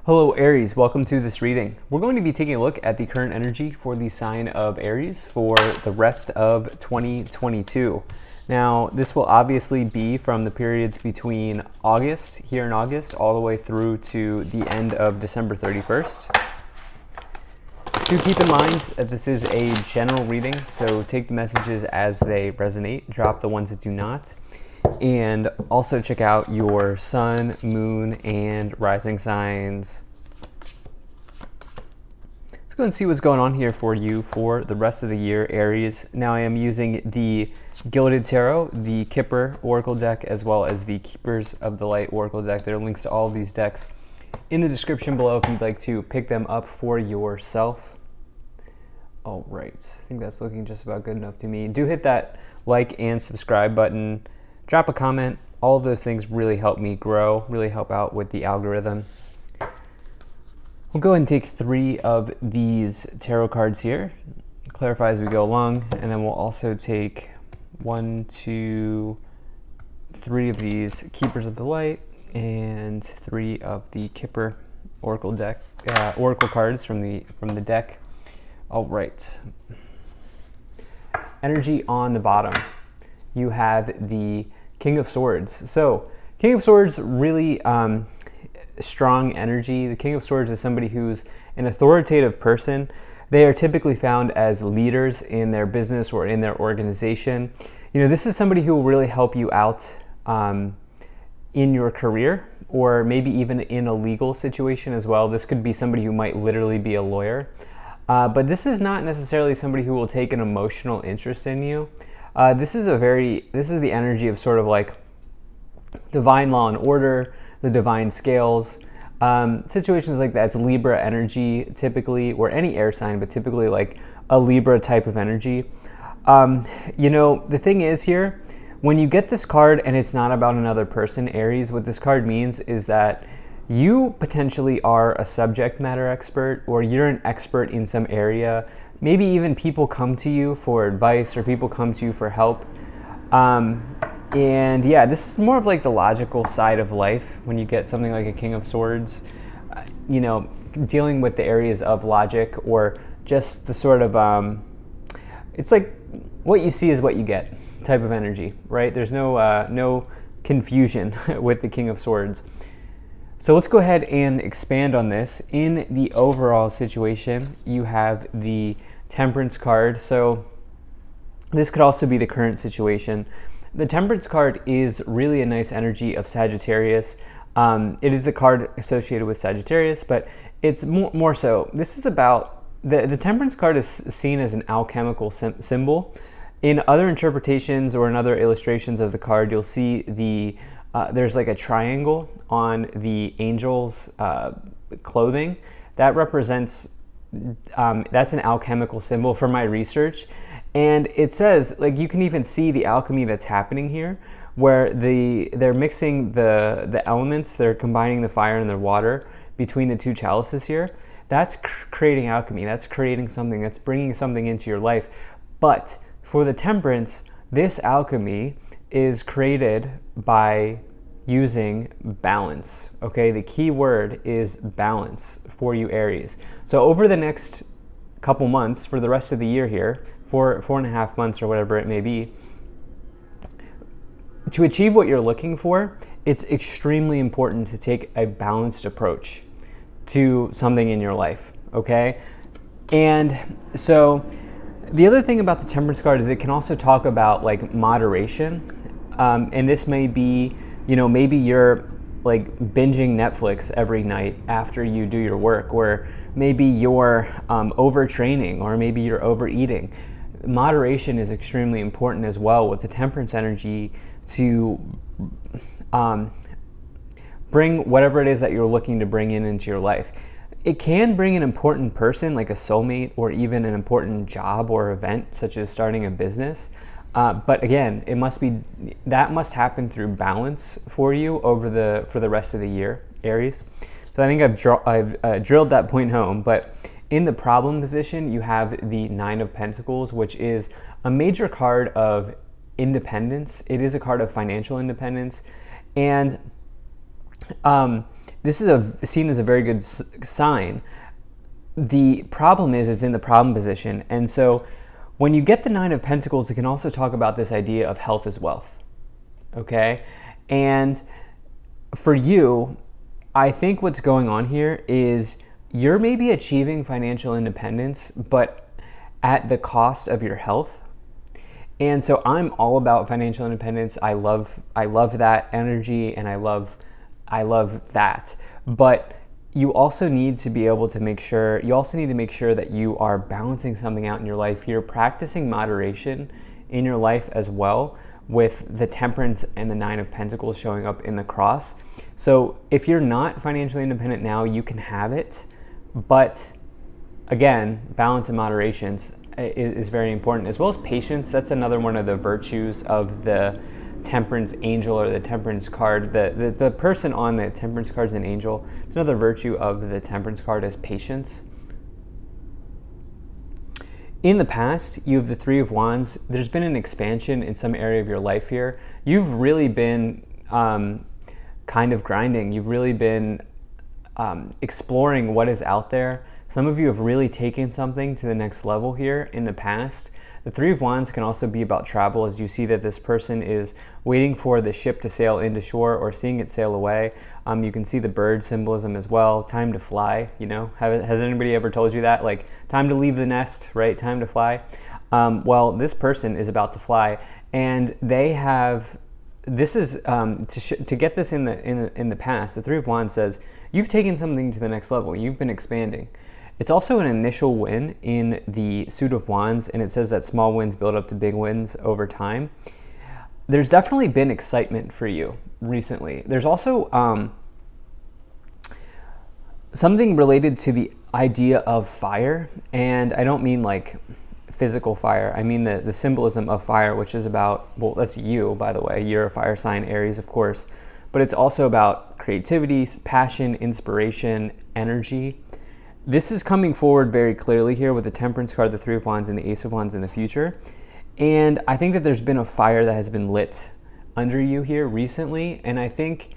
Hello Aries, welcome to this reading. We're going to be taking a look at the current energy for the sign of Aries for the rest of 2022. Now, this will obviously be from the periods between August, here in August, all the way through to the end of December 31st. Do keep in mind that this is a general reading, so take the messages as they resonate, drop the ones that do not. And also check out your sun, moon, and rising signs. Let's go and see what's going on here for you for the rest of the year, Aries. Now I am using the Gilded Tarot, the Kipper Oracle deck, as well as the Keepers of the Light Oracle deck. There are links to all of these decks in the description below if you'd like to pick them up for yourself. All right, I think that's looking just about good enough to me. Do hit that like and subscribe button. Drop a comment. All of those things really help me grow, really help out with the algorithm. We'll go ahead and take 3 of these tarot cards here, clarify as we go along, and then we'll also take 1, 2, 3 of these Keepers of the Light and 3 of the Kipper Oracle deck, Oracle cards from the deck. All right. Energy on the bottom. You have the King of Swords. So King of Swords, really strong energy. The King of Swords is somebody who's an authoritative person. They are typically found as leaders in their business or in their organization. You know, this is somebody who will really help you out in your career, or maybe even in a legal situation as well. This could be somebody who might literally be a lawyer. But this is not necessarily somebody who will take an emotional interest in you. This is the energy of sort of like divine law and order, the divine scales, situations like that. It's Libra energy typically, or any air sign, but typically like a Libra type of energy. You know, the thing is here, when you get this card and it's not about another person, Aries, what this card means is that you potentially are a subject matter expert, or you're an expert in some area. Maybe even people come to you for advice, or people come to you for help. And yeah, this is more of like the logical side of life when you get something like a King of Swords, you know, dealing with the areas of logic, or just the sort of, it's like what you see is what you get type of energy, right? There's no confusion with the King of Swords. So let's go ahead and expand on this. In the overall situation, you have the Temperance card. So this could also be the current situation. The Temperance card is really a nice energy of Sagittarius. It is the card associated with Sagittarius, but it's more so. This is about, the Temperance card is seen as an alchemical symbol. In other interpretations or in other illustrations of the card, you'll see there's like a triangle on the angel's clothing. That represents, that's an alchemical symbol for my research. And it says, like, you can even see the alchemy that's happening here, where they're mixing the elements, they're combining the fire and the water between the two chalices here. That's creating alchemy. That's creating something. That's bringing something into your life. But for the Temperance, this alchemy is created by using balance. Okay, the key word is balance for you, Aries. So over the next couple months, for the rest of the year here, 4.5 months or whatever it may be, to achieve what you're looking for, it's extremely important to take a balanced approach to something in your life. Okay, and so the other thing about the Temperance card is it can also talk about like moderation. And this may be, you know, maybe you're like binging Netflix every night after you do your work, or maybe you're overtraining, or maybe you're overeating. Moderation is extremely important as well with the Temperance energy to bring whatever it is that you're looking to bring into your life. It can bring an important person, like a soulmate, or even an important job or event, such as starting a business. But again, that must happen through balance for you for the rest of the year, Aries. So I think I've drilled that point home. But in the problem position, you have the 9 of Pentacles, which is a major card of independence. It is a card of financial independence, and This is seen as a very good sign. The problem is it's in the problem position. And so when you get the Nine of Pentacles, it can also talk about this idea of health is wealth. Okay? And for you, I think what's going on here is you're maybe achieving financial independence, but at the cost of your health. And so I'm all about financial independence. I love that energy, and I love that. But you also need to be able to make sure that you are balancing something out in your life. You're practicing moderation in your life as well, with the Temperance and the Nine of Pentacles showing up in the cross. So if you're not financially independent now, you can have it. But again, balance and moderation is very important, as well as patience. That's another one of the virtues of the Temperance angel, or the Temperance card. The person on the Temperance card is an angel. It's another virtue of the Temperance card is patience. In the past, you have the Three of Wands. There's been an expansion in some area of your life here. You've really been kind of grinding. You've really been exploring what is out there. Some of you have really taken something to the next level here in the past. The Three of Wands can also be about travel, as you see that this person is waiting for the ship to sail into shore or seeing it sail away. You can see the bird symbolism as well. Time to fly, you know? Has anybody ever told you that? Like, time to leave the nest, right? Time to fly. Well, this person is about to fly, and they have, this is, to get this in the past, the Three of Wands says, you've taken something to the next level. You've been expanding. It's also an initial win in the Suit of Wands, and it says that small wins build up to big wins over time. There's definitely been excitement for you recently. There's also something related to the idea of fire, and I don't mean like physical fire. I mean the symbolism of fire, which is about, well, that's you, by the way. You're a fire sign, Aries, of course. But it's also about creativity, passion, inspiration, energy. This is coming forward very clearly here with the Temperance card, the Three of Wands, and the Ace of Wands in the future. And I think that there's been a fire that has been lit under you here recently. And I think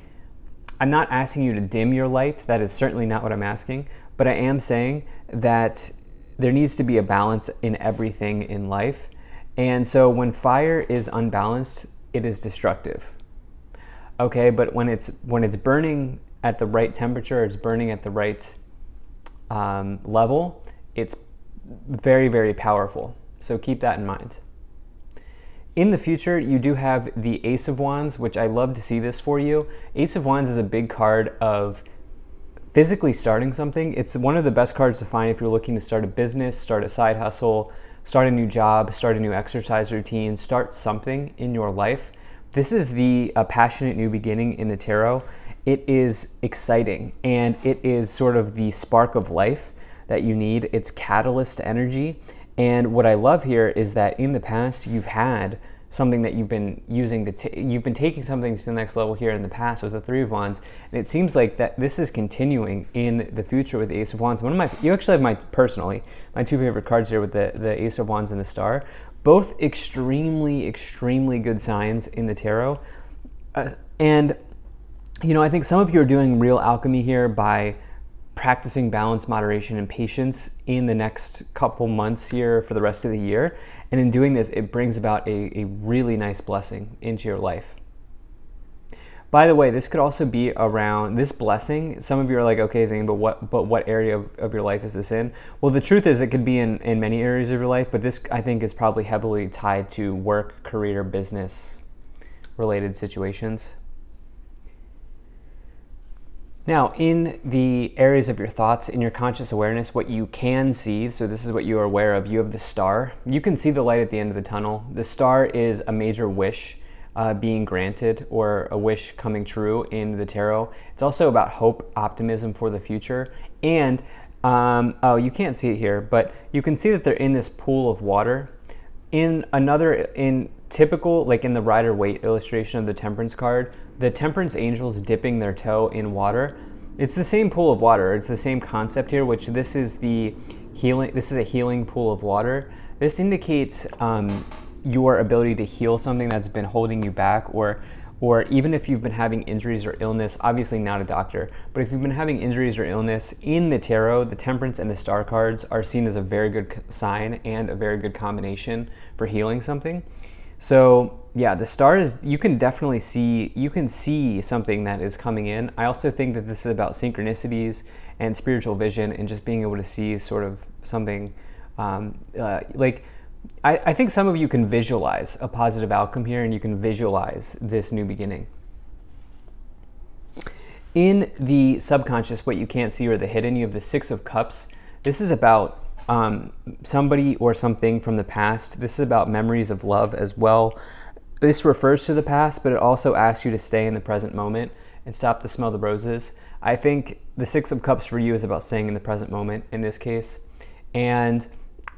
I'm not asking you to dim your light. That is certainly not what I'm asking. But I am saying that there needs to be a balance in everything in life. And so when fire is unbalanced, it is destructive. Okay, but when it's burning at the right temperature, it's burning at the right level, it's very, very powerful. So keep that in mind. In the future, you do have the Ace of Wands, which I love to see this for you. Ace of Wands is a big card of physically starting something. It's one of the best cards to find if you're looking to start a business, start a side hustle, start a new job, start a new exercise routine, start something in your life. This is the passionate new beginning in the tarot. It is exciting, and it is sort of the spark of life that you need. It's catalyst energy. And what I love here is that in the past, you've had something that you've been using you've been taking something to the next level here in the past with the Three of Wands. And it seems like that this is continuing in the future with the Ace of Wands. You actually have my two favorite cards here with the Ace of Wands and the Star. Both extremely, extremely good signs in the tarot. And you know, I think some of you are doing real alchemy here by practicing balance, moderation, and patience in the next couple months here for the rest of the year. And in doing this, it brings about a really nice blessing into your life. By the way, this could also be around this blessing. Some of you are like, okay, Zane, but what area of your life is this in? Well, the truth is it could be in many areas of your life, but this, I think, is probably heavily tied to work, career, business related situations. Now, in the areas of your thoughts, in your conscious awareness, what you can see, so this is what you are aware of, you have the star. You can see the light at the end of the tunnel. The star is a major wish being granted, or a wish coming true in the tarot. It's also about hope, optimism for the future. And, you can't see it here, but you can see that they're in this pool of water. In typical, like in the Rider-Waite illustration of the Temperance card, the Temperance angel's dipping their toe in water. It's the same pool of water. It's the same concept here, which this is a healing pool of water. This indicates your ability to heal something that's been holding you back, or or even if you've been having injuries or illness, obviously not a doctor, but if you've been having injuries or illness in the tarot, the Temperance and the Star cards are seen as a very good sign and a very good combination for healing something. So yeah, the Star is, you can definitely see something that is coming in. I also think that this is about synchronicities and spiritual vision and just being able to see sort of something I think some of you can visualize a positive outcome here, and you can visualize this new beginning. In the subconscious, what you can't see or the hidden, you have the Six of Cups. This is about somebody or something from the past. This is about memories of love as well. This refers to the past, but it also asks you to stay in the present moment and stop to smell the roses. I think the Six of Cups for you is about staying in the present moment in this case, and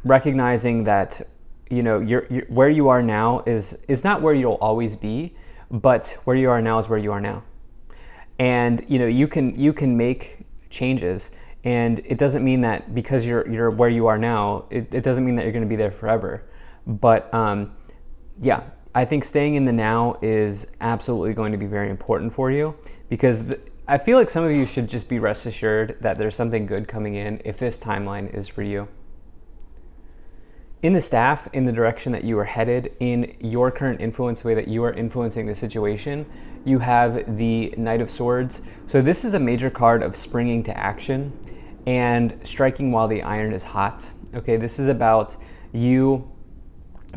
recognizing that you're where you are now is not where you'll always be, but where you are now is where you are now. And you can make changes, and it doesn't mean that because you're where you are now, it doesn't mean that you're going to be there forever. But yeah, I think staying in the now is absolutely going to be very important for you, because I feel like some of you should just be rest assured that there's something good coming in if this timeline is for you. In the Staff, in the direction that you are headed, in your current influence, the way that you are influencing the situation, you have the Knight of Swords. So this is a major card of springing to action and striking while the iron is hot. Okay, this is about you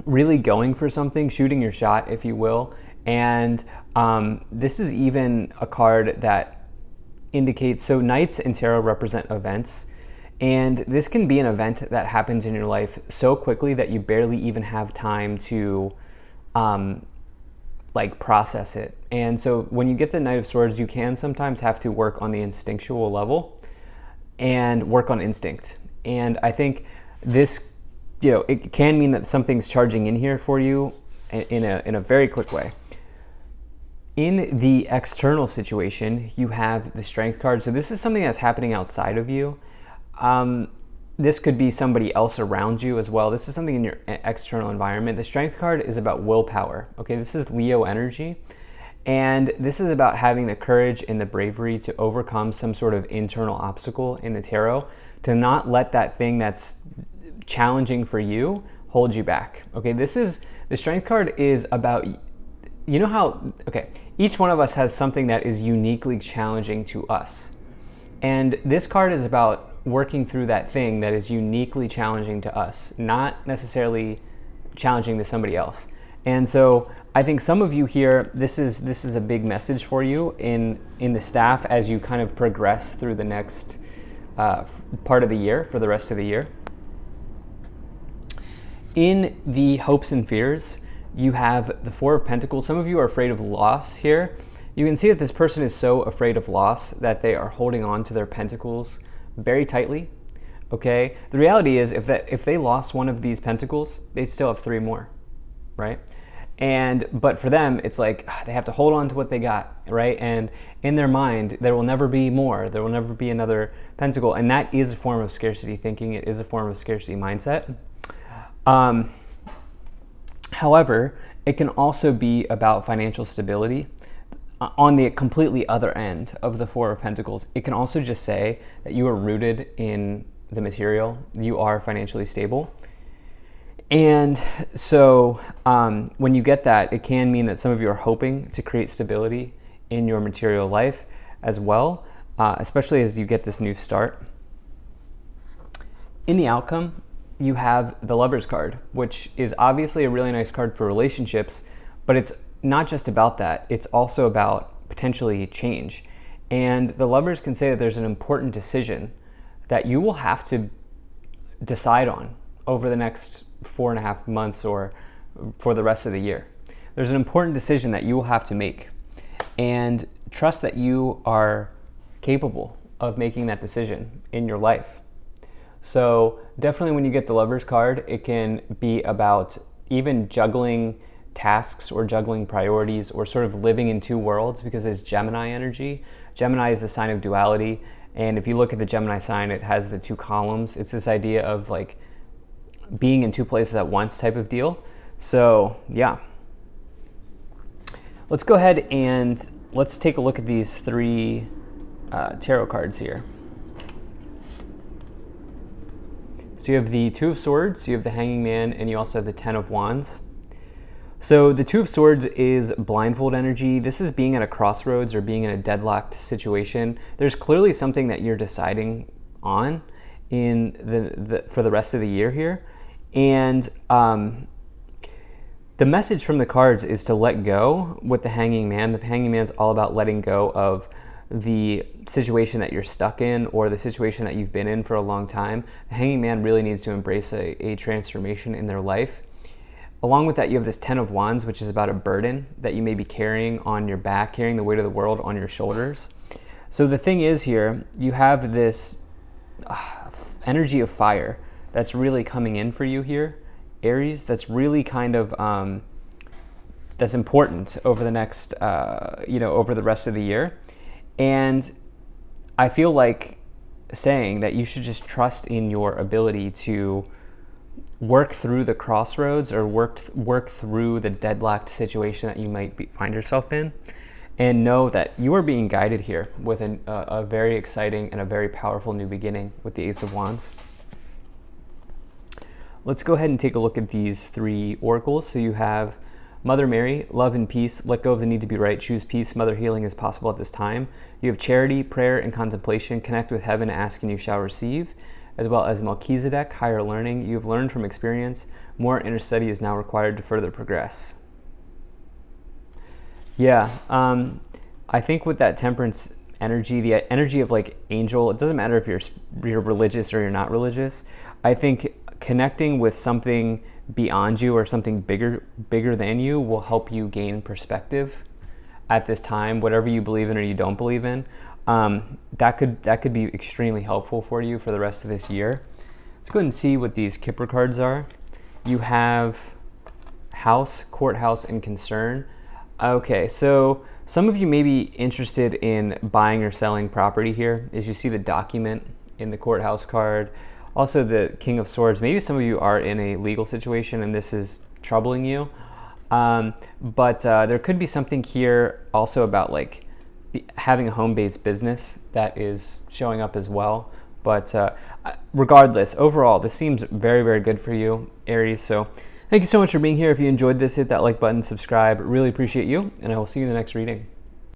really going for something, shooting your shot, if you will. And this is even a card that indicates, so Knights in tarot represent events. And this can be an event that happens in your life so quickly that you barely even have time to process it. And so when you get the Knight of Swords, you can sometimes have to work on the instinctual level and work on instinct. And I think this, it can mean that something's charging in here for you in a very quick way. In the external situation, you have the Strength card. So this is something that's happening outside of you. This could be somebody else around you as well. This is something in your external environment. The Strength card is about willpower. Okay, this is Leo energy. And this is about having the courage and the bravery to overcome some sort of internal obstacle in the tarot, to not let that thing that's challenging for you hold you back. Okay, the Strength card is about, each one of us has something that is uniquely challenging to us. And this card is about working through that thing that is uniquely challenging to us, not necessarily challenging to somebody else. And so I think some of you here, this is a big message for you in the Staff as you kind of progress through the next part of the year, for the rest of the year. In the Hopes and Fears, you have the Four of Pentacles. Some of you are afraid of loss here. You can see that this person is so afraid of loss that they are holding on to their pentacles very tightly. Okay, the reality is if they lost one of these pentacles, they still have three more, right? But for them, it's like they have to hold on to what they got, right? And in their mind, there will never be more. There will never be another pentacle, and that is a form of scarcity thinking. It is a form of scarcity mindset. However, it can also be about financial stability. On the completely other end of the Four of Pentacles, it can also just say that you are rooted in the material, you are financially stable. And so when you get that, it can mean that some of you are hoping to create stability in your material life as well, especially as you get this new start. In the outcome, you have the Lovers card, which is obviously a really nice card for relationships, but it's not just about that, it's also about potentially change. And the Lovers can say that there's an important decision that you will have to decide on over the next 4.5 months or for the rest of the year. There's an important decision that you will have to make, and trust that you are capable of making that decision in your life. So definitely when you get the Lovers card, it can be about even juggling tasks or juggling priorities or sort of living in two worlds, because it's Gemini energy. Gemini is the sign of duality, and if you look at the Gemini sign, it has the two columns. It's this idea of like being in two places at once type of deal. So yeah. Let's go ahead and let's take a look at these three tarot cards here. So you have the Two of Swords, you have the Hanging Man, and you also have the Ten of Wands. So the Two of Swords is blindfold energy. This is being at a crossroads or being in a deadlocked situation. There's clearly something that you're deciding on in for the rest of the year here. And the message from the cards is to let go with the Hanging Man. The Hanging Man is all about letting go of the situation that you're stuck in or the situation that you've been in for a long time. The Hanging Man really needs to embrace a transformation in their life. Along with that, you have this Ten of Wands, which is about a burden that you may be carrying on your back, carrying the weight of the world on your shoulders. So the thing is here, you have this energy of fire that's really coming in for you here, Aries, that's really kind of that's important over the next over the rest of the year. And I feel like saying that you should just trust in your ability to work through the crossroads or work through the deadlocked situation that you might find yourself in, and know that you are being guided here with a very exciting and a very powerful new beginning with the Ace of Wands. Let's go ahead and take a look at these three oracles. So you have Mother Mary, love and peace, let go of the need to be right, choose peace, mother healing is possible at this time. You have charity, prayer, and contemplation, connect with heaven, ask and you shall receive. As well as Melchizedek, higher learning, you have learned from experience, more inner study is now required to further progress. Yeah, I think with that temperance energy, the energy of like angel, it doesn't matter if you're religious or you're not religious. I think connecting with something beyond you or something bigger than you will help you gain perspective at this time, whatever you believe in or you don't believe in. That could be extremely helpful for you for the rest of this year. Let's go ahead and see what these Kipper cards are. You have House, Courthouse, and Concern. Okay, so some of you may be interested in buying or selling property here. As you see the document in the Courthouse card, also the King of Swords. Maybe some of you are in a legal situation and this is troubling you. But there could be something here also about like having a home-based business that is showing up as well. But regardless, overall, this seems very, very good for you, Aries. So thank you so much for being here. If you enjoyed this, hit that like button, subscribe. Really appreciate you, and I will see you in the next reading.